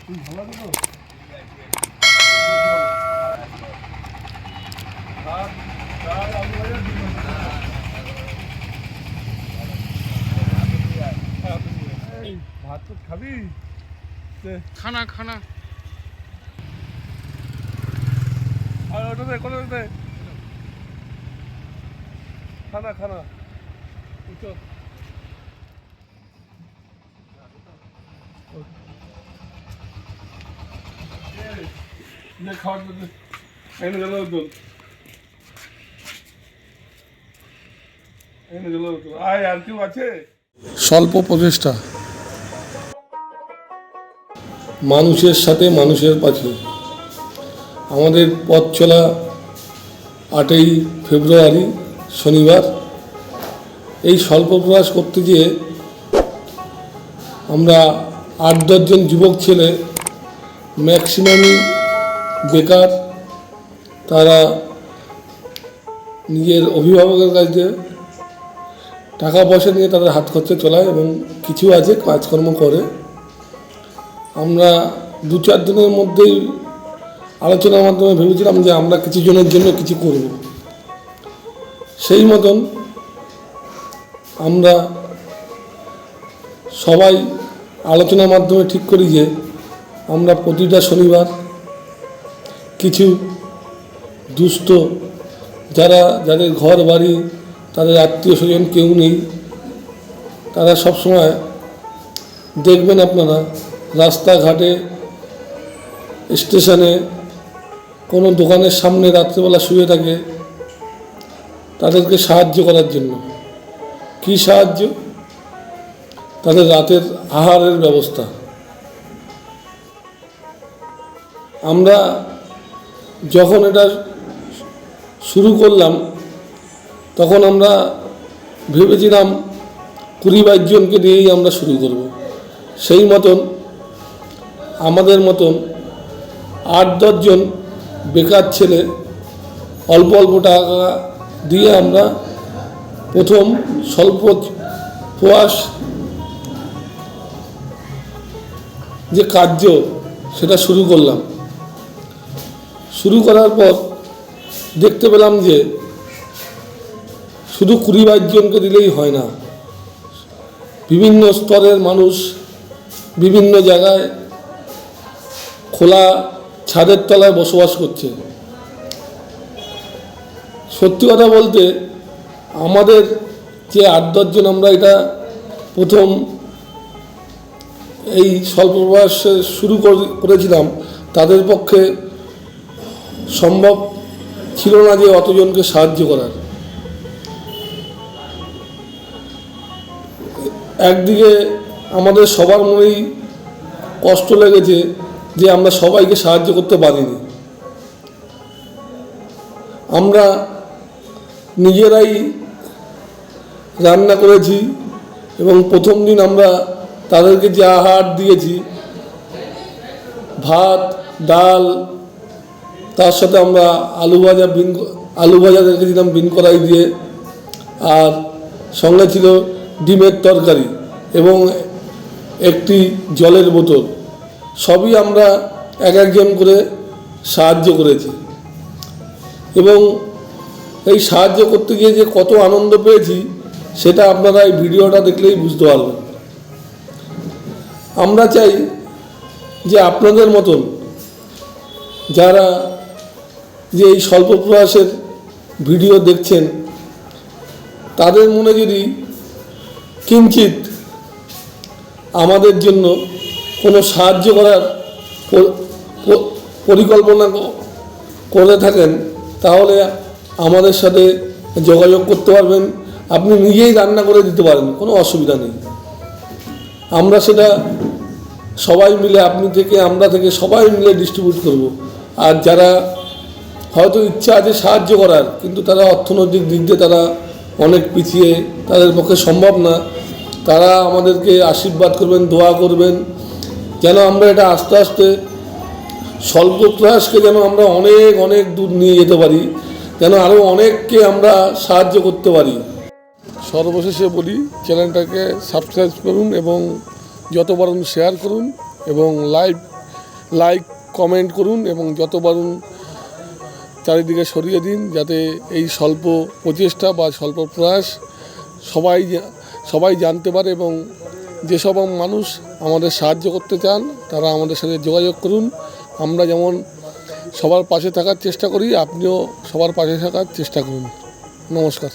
ভাত তো খাবি? খানা খানা আর ওটা দে, কোনটা দে? খানা খানা উঠো। খাওয়ার এনে গেল তো, এনে গেল তো। আয়, আর কেউ আছে? স্বল্প প্রচেষ্টা, মানুষের সাথে মানুষের পাশে। আমাদের পথ চলা 8ই ফেব্রুয়ারি শনিবার। এই স্বল্প প্রয়াস করতে গিয়ে আমরা 8-10 জন যুবক ছেলে, ম্যাক্সিমামই বেকার। তারা নিজের অভিভাবকের কাছে টাকা পয়সা নিয়ে তাদের হাত খরচা চলায় এবং কিছু আছে কাজকর্ম করে। আমরা 2-4 দিনের মধ্যেই আলোচনার মাধ্যমে ভেবেছিলাম যে আমরা কিছু জনের জন্য কিছু করব। সেই মতন আমরা সবাই আলোচনার মাধ্যমে ঠিক করি যে আমরা প্রতিটা শনিবার কিছু দুস্থ যাদের ঘর বাড়ি, তাদের আত্মীয় স্বজন কেউ নেই, তারা সবসময় দেখবেন আপনারা রাস্তাঘাটে, স্টেশনে, কোনো দোকানের সামনে রাত্রেবেলা শুয়ে থাকে, তাদেরকে সাহায্য করার জন্য। কি সাহায্য? তাদের রাতের আহারের ব্যবস্থা। আমরা যখন এটা শুরু করলাম তখন আমরা ভেবেছিলাম 20-22 জনকে দিয়েই আমরা শুরু করব। সেই মতন আমাদের মতন 8-10 জন বেকার ছেলে অল্প অল্প টাকা দিয়ে আমরা প্রথম স্বল্প প্রয়াস যে কার্য সেটা শুরু করলাম। শুরু করার পর দেখতে পেলাম যে শুধু 20-22 জনকে দিলেই হয় না, বিভিন্ন স্তরের মানুষ বিভিন্ন জায়গায় খোলা ছাদের তলায় বসবাস করছে। সত্যি কথা বলতে আমাদের যে 8-10 জন আমরা এটা প্রথম এই স্বল্প প্রয়াসে শুরু করেছিলাম, তাদের পক্ষে সম্ভব ছিল না যে অতজনকে সাহায্য করার। একদিকে আমাদের সবার মনেই কষ্ট লেগেছে যে আমরা সবাইকে সাহায্য করতে পারিনি। আমরা নিজেরাই রান্না করেছি এবং প্রথম দিন আমরা তাদেরকে যে আহার দিয়েছি, ভাত, ডাল, তার সাথে আমরা আলু ভাজা রেখেছিলাম বিন কড়াই দিয়ে, আর সঙ্গে ছিল ডিমের তরকারি এবং একটি জলের বোতল। সবই আমরা এক একজন করে সাহায্য করেছি এবং এই সাহায্য করতে গিয়ে যে কত আনন্দ পেয়েছি সেটা আপনারা এই ভিডিওটা দেখলেই বুঝতে পারবেন। আমরা চাই যে আপনাদের মতন যারা যে এই স্বল্প প্রয়াসের ভিডিও দেখছেন, তাদের মনে যদি কিঞ্চিত আমাদের জন্য কোনো সাহায্য করার পরিকল্পনা করে থাকেন, তাহলে আমাদের সাথে যোগাযোগ করতে পারবেন। আপনি নিজেই রান্না করে দিতে পারেন, কোনো অসুবিধা নেই। আমরা সেটা সবাই মিলে, আপনি থেকে আমরা থেকে সবাই মিলে ডিস্ট্রিবিউট করব। আর যারা হয়তো ইচ্ছা আছে সাহায্য করার, কিন্তু তারা অর্থনৈতিক দিক দিয়ে তারা অনেক পিছিয়ে, তাদের পক্ষে সম্ভব না, তারা আমাদেরকে আশীর্বাদ করবেন, দোয়া করবেন, যেন আমরা এটা আস্তে আস্তে স্বল্প প্রয়াসকে যেন আমরা অনেক অনেক দূর নিয়ে যেতে পারি, যেন আরও অনেককে আমরা সাহায্য করতে পারি। সর্বশেষে বলি, চ্যানেলটাকে সাবস্ক্রাইব করুন এবং যত পারেন শেয়ার করুন এবং লাইভ লাইক কমেন্ট করুন এবং যত পারুন চারিদিকে ছড়িয়ে দিন, যাতে এই স্বল্প প্রচেষ্টা বা স্বল্প প্রয়াস সবাই জানতে পারে। এবং যেসব মানুষ আমাদের সাহায্য করতে চান তারা আমাদের সাথে যোগাযোগ করুন। আমরা যেমন সবার পাশে থাকার চেষ্টা করি, আপনিও সবার পাশে থাকার চেষ্টা করুন। নমস্কার।